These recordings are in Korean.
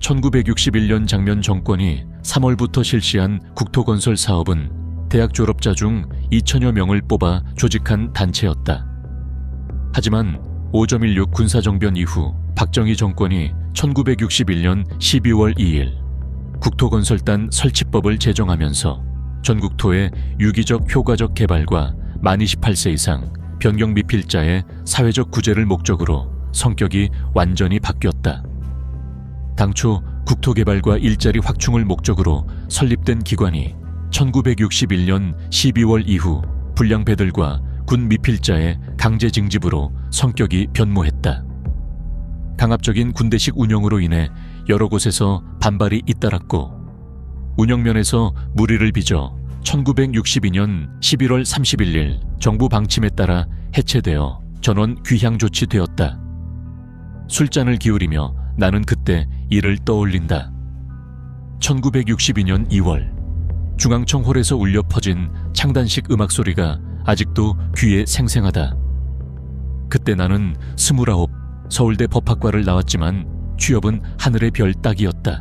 1961년 장면 정권이 3월부터 실시한 국토건설 사업은 대학 졸업자 중 2천여 명을 뽑아 조직한 단체였다. 하지만 5.16 군사정변 이후 박정희 정권이 1961년 12월 2일 국토건설단 설치법을 제정하면서 전국토의 유기적 효과적 개발과 만 28세 이상 변경 미필자의 사회적 구제를 목적으로 성격이 완전히 바뀌었다. 당초 국토개발과 일자리 확충을 목적으로 설립된 기관이 1961년 12월 이후 불량배들과 군 미필자의 강제 징집으로 성격이 변모했다. 강압적인 군대식 운영으로 인해 여러 곳에서 반발이 잇따랐고 운영면에서 무리를 빚어 1962년 11월 31일 정부 방침에 따라 해체되어 전원 귀향 조치되었다. 술잔을 기울이며 나는 그때 이를 떠올린다. 1962년 2월 중앙청 홀에서 울려 퍼진 창단식 음악 소리가 아직도 귀에 생생하다. 그때 나는 29 서울대 법학과를 나왔지만 취업은 하늘의 별 따기였다.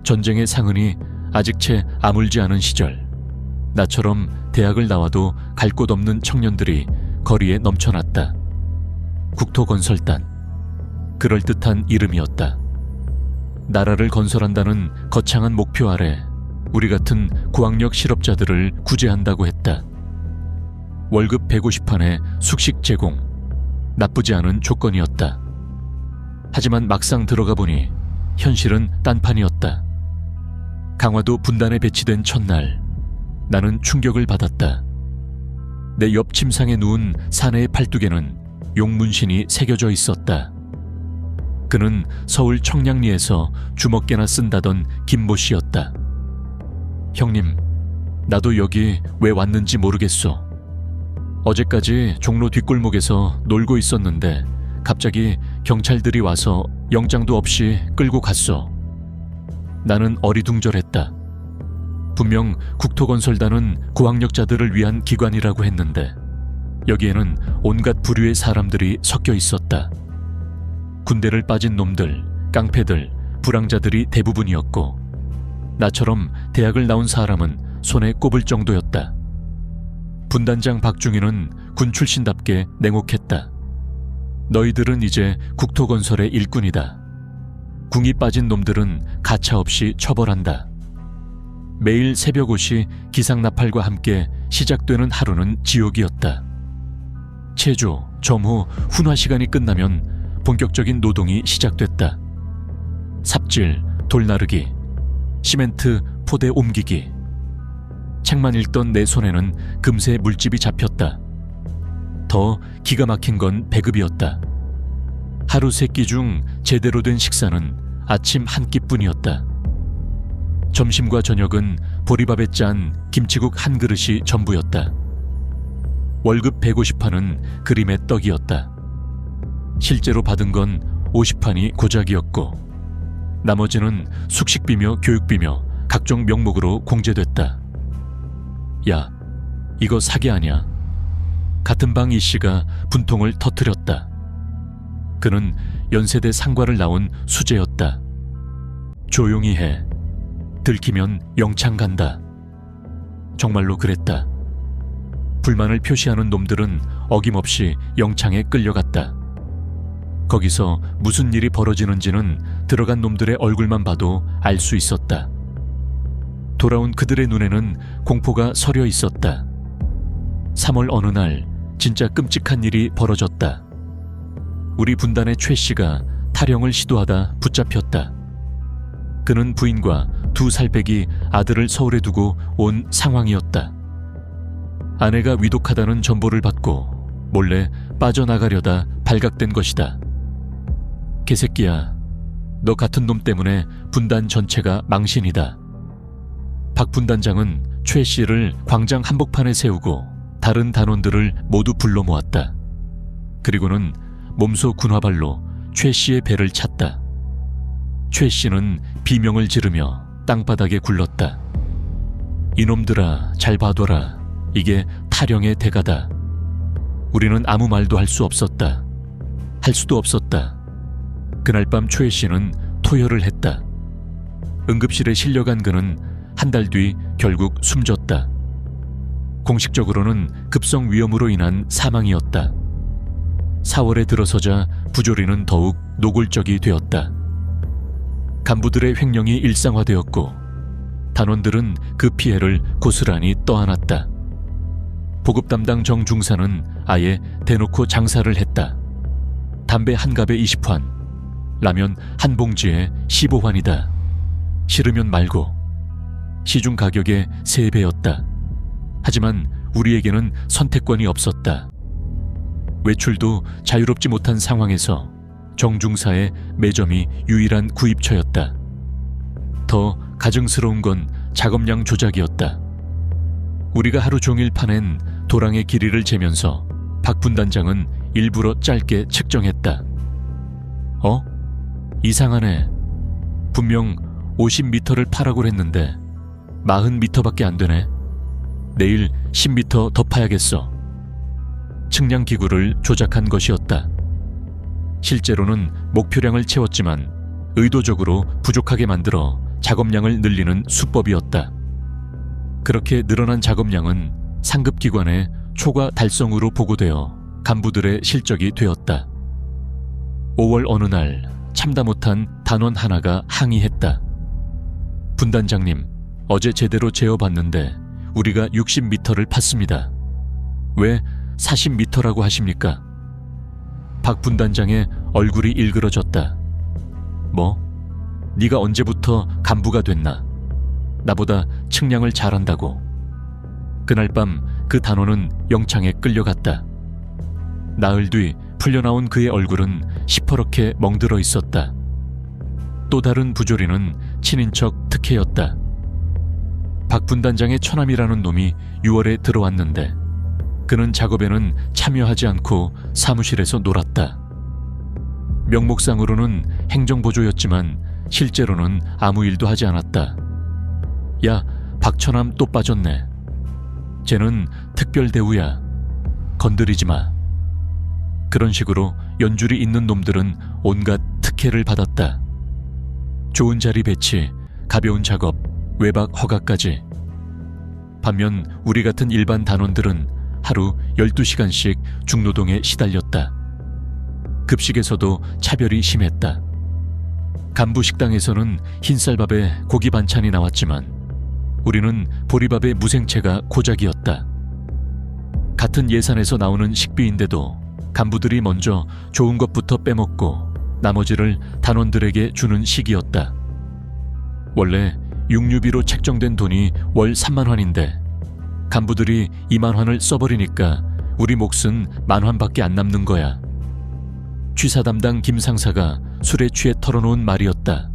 전쟁의 상흔이 아직 채 아물지 않은 시절 나처럼 대학을 나와도 갈 곳 없는 청년들이 거리에 넘쳐났다. 국토건설단, 그럴듯한 이름이었다. 나라를 건설한다는 거창한 목표 아래 우리 같은 고학력 실업자들을 구제한다고 했다. 월급 150판에 숙식 제공, 나쁘지 않은 조건이었다. 하지만 막상 들어가 보니 현실은 딴판이었다. 강화도 분단에 배치된 첫날 나는 충격을 받았다. 내 옆 침상에 누운 사내의 팔뚝에는 용문신이 새겨져 있었다. 그는 서울 청량리에서 주먹개나 쓴다던 김모 씨였다. 형님, 나도 여기 왜 왔는지 모르겠소. 어제까지 종로 뒷골목에서 놀고 있었는데 갑자기 경찰들이 와서 영장도 없이 끌고 갔소. 나는 어리둥절했다. 분명 국토건설단은 고학력자들을 위한 기관이라고 했는데 여기에는 온갖 부류의 사람들이 섞여 있었다. 군대를 빠진 놈들, 깡패들, 불황자들이 대부분이었고 나처럼 대학을 나온 사람은 손에 꼽을 정도였다. 분단장 박중희는 군 출신답게 냉혹했다. 너희들은 이제 국토건설의 일꾼이다. 궁이 빠진 놈들은 가차없이 처벌한다. 매일 새벽 5시 기상나팔과 함께 시작되는 하루는 지옥이었다. 체조, 점호, 훈화 시간이 끝나면 본격적인 노동이 시작됐다. 삽질, 돌 나르기, 시멘트, 포대 옮기기. 책만 읽던 내 손에는 금세 물집이 잡혔다. 더 기가 막힌 건 배급이었다. 하루 3끼 중 제대로 된 식사는 아침 한 끼뿐이었다. 점심과 저녁은 보리밥에 짠 김치국 한 그릇이 전부였다. 월급 150판은 그림의 떡이었다. 실제로 받은 건 50판이 고작이었고 나머지는 숙식비며 교육비며 각종 명목으로 공제됐다. 야, 이거 사기 아냐? 같은 방 이씨가 분통을 터뜨렸다. 그는 연세대 상과를 나온 수재였다. 조용히 해. 들키면 영창 간다. 정말로 그랬다. 불만을 표시하는 놈들은 어김없이 영창에 끌려갔다. 거기서 무슨 일이 벌어지는지는 들어간 놈들의 얼굴만 봐도 알 수 있었다. 돌아온 그들의 눈에는 공포가 서려 있었다. 3월 어느 날 진짜 끔찍한 일이 벌어졌다. 우리 분단의 최 씨가 탈영을 시도하다 붙잡혔다. 그는 부인과 2살배기 아들을 서울에 두고 온 상황이었다. 아내가 위독하다는 전보를 받고 몰래 빠져나가려다 발각된 것이다. 개새끼야, 너 같은 놈 때문에 분단 전체가 망신이다. 박 분단장은 최 씨를 광장 한복판에 세우고 다른 단원들을 모두 불러 모았다. 그리고는 몸소 군화발로 최 씨의 배를 찼다. 최 씨는 비명을 지르며 땅바닥에 굴렀다. 이놈들아, 잘 봐둬라. 이게 탈영의 대가다. 우리는 아무 말도 할 수 없었다. 할 수도 없었다. 그날 밤 최 씨는 토혈을 했다. 응급실에 실려간 그는 한 달 뒤 결국 숨졌다. 공식적으로는 급성 위염으로 인한 사망이었다. 4월에 들어서자 부조리는 더욱 노골적이 되었다. 간부들의 횡령이 일상화되었고 단원들은 그 피해를 고스란히 떠안았다. 보급 담당 정 중사는 아예 대놓고 장사를 했다. 담배 한 갑에 20환, 라면 한 봉지에 15환이다. 싫으면 말고. 시중 가격의 3배였다. 하지만 우리에게는 선택권이 없었다. 외출도 자유롭지 못한 상황에서 정중사의 매점이 유일한 구입처였다. 더 가증스러운 건 작업량 조작이었다. 우리가 하루 종일 파낸 도랑의 길이를 재면서 박 분단장은 일부러 짧게 측정했다. 이상하네. 분명 50m를 파라고 했는데 40m밖에 안 되네. 내일 10m 더 파야겠어. 측량 기구를 조작한 것이었다. 실제로는 목표량을 채웠지만 의도적으로 부족하게 만들어 작업량을 늘리는 수법이었다. 그렇게 늘어난 작업량은 상급기관의 초과 달성으로 보고되어 간부들의 실적이 되었다. 5월 어느 날 참다 못한 단원 하나가 항의했다. 분단장님, 어제 제대로 재어봤는데 우리가 60m를 팠습니다. 왜 40m라고 하십니까? 박 분단장의 얼굴이 일그러졌다. 뭐? 네가 언제부터 간부가 됐나? 나보다 측량을 잘한다고. 그날 밤 그 단원은 영창에 끌려갔다. 나흘 뒤 풀려나온 그의 얼굴은 시퍼렇게 멍들어 있었다. 또 다른 부조리는 친인척 특혜였다. 박 분단장의 처남이라는 놈이 6월에 들어왔는데 그는 작업에는 참여하지 않고 사무실에서 놀았다. 명목상으로는 행정보조였지만 실제로는 아무 일도 하지 않았다. 야, 박처남 또 빠졌네. 쟤는 특별대우야. 건드리지 마. 그런 식으로 연줄이 있는 놈들은 온갖 특혜를 받았다. 좋은 자리 배치, 가벼운 작업, 외박 허가까지. 반면 우리 같은 일반 단원들은 하루 12시간씩 중노동에 시달렸다. 급식에서도 차별이 심했다. 간부 식당에서는 흰쌀밥에 고기 반찬이 나왔지만 우리는 보리밥의 무생채가 고작이었다. 같은 예산에서 나오는 식비인데도 간부들이 먼저 좋은 것부터 빼먹고 나머지를 단원들에게 주는 식이었다. 원래 육류비로 책정된 돈이 월 3만환인데 간부들이 2만환을 써버리니까 우리 몫은 10,000환밖에 안 남는 거야. 취사 담당 김 상사가 술에 취해 털어놓은 말이었다.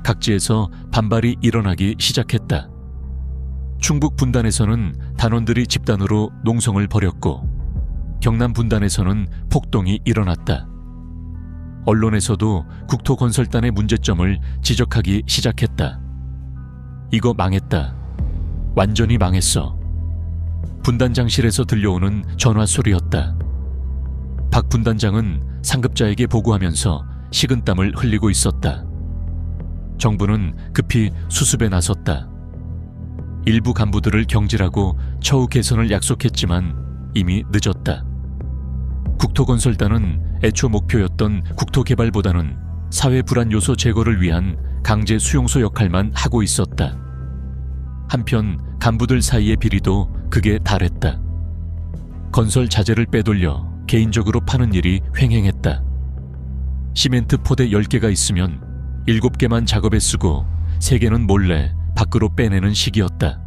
각지에서 반발이 일어나기 시작했다. 충북 분단에서는 단원들이 집단으로 농성을 벌였고 경남 분단에서는 폭동이 일어났다. 언론에서도 국토건설단의 문제점을 지적하기 시작했다. 이거 망했다. 완전히 망했어. 분단장실에서 들려오는 전화 소리였다. 박 분단장은 상급자에게 보고하면서 식은땀을 흘리고 있었다. 정부는 급히 수습에 나섰다. 일부 간부들을 경질하고 처우 개선을 약속했지만 이미 늦었다. 국토건설단은 애초 목표였던 국토개발보다는 사회 불안 요소 제거를 위한 강제 수용소 역할만 하고 있었다. 한편 간부들 사이의 비리도 극에 달했다. 건설 자재를 빼돌려 개인적으로 파는 일이 횡행했다. 시멘트 포대 10개가 있으면 7개만 작업에 쓰고 3개는 몰래 밖으로 빼내는 식이었다.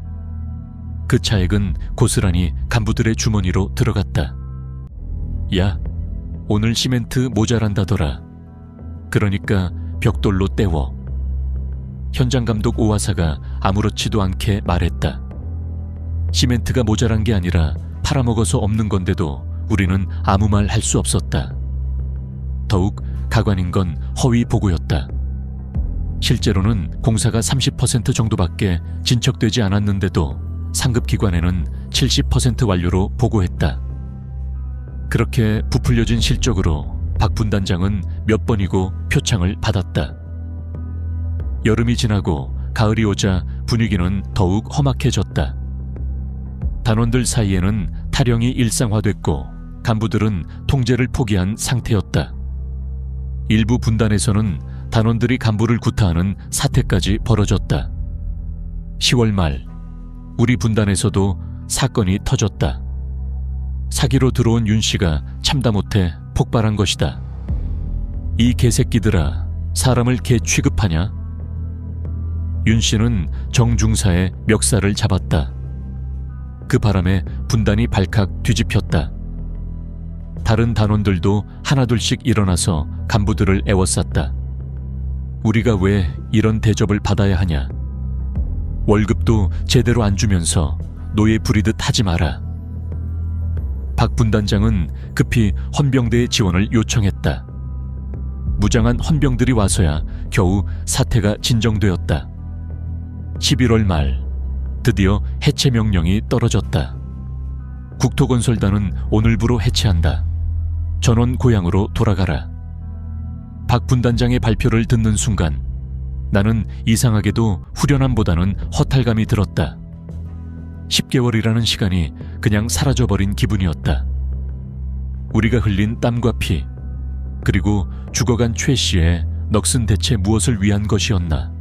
그 차액은 고스란히 간부들의 주머니로 들어갔다. 야, 오늘 시멘트 모자란다더라. 그러니까 벽돌로 때워. 현장 감독 오하사가 아무렇지도 않게 말했다. 시멘트가 모자란 게 아니라 팔아먹어서 없는 건데도 우리는 아무 말 할 수 없었다. 더욱 가관인 건 허위 보고였다. 실제로는 공사가 30% 정도밖에 진척되지 않았는데도 상급기관에는 70% 완료로 보고했다. 그렇게 부풀려진 실적으로 박 분단장은 몇 번이고 표창을 받았다. 여름이 지나고 가을이 오자 분위기는 더욱 험악해졌다. 단원들 사이에는 탈영이 일상화됐고 간부들은 통제를 포기한 상태였다. 일부 분단에서는 단원들이 간부를 구타하는 사태까지 벌어졌다. 10월 말 우리 분단에서도 사건이 터졌다. 사기로 들어온 윤 씨가 참다 못해 폭발한 것이다. 이 개새끼들아, 사람을 개 취급하냐? 윤 씨는 정중사의 멱살을 잡았다. 그 바람에 분단이 발칵 뒤집혔다. 다른 단원들도 하나둘씩 일어나서 간부들을 애워쌌다. 우리가 왜 이런 대접을 받아야 하냐? 월급도 제대로 안 주면서 노예 부리듯 하지 마라. 박 분단장은 급히 헌병대의 지원을 요청했다. 무장한 헌병들이 와서야 겨우 사태가 진정되었다. 11월 말 드디어 해체 명령이 떨어졌다. 국토건설단은 오늘부로 해체한다. 전원 고향으로 돌아가라. 박 분단장의 발표를 듣는 순간 나는 이상하게도 후련함보다는 허탈감이 들었다. 10개월이라는 시간이 그냥 사라져버린 기분이었다. 우리가 흘린 땀과 피, 그리고 죽어간 최 씨의 넋은 대체 무엇을 위한 것이었나?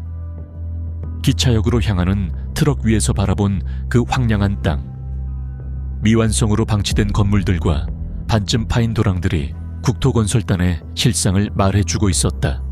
기차역으로 향하는 트럭 위에서 바라본 그 황량한 땅, 미완성으로 방치된 건물들과 반쯤 파인 도랑들이 국토건설단의 실상을 말해주고 있었다.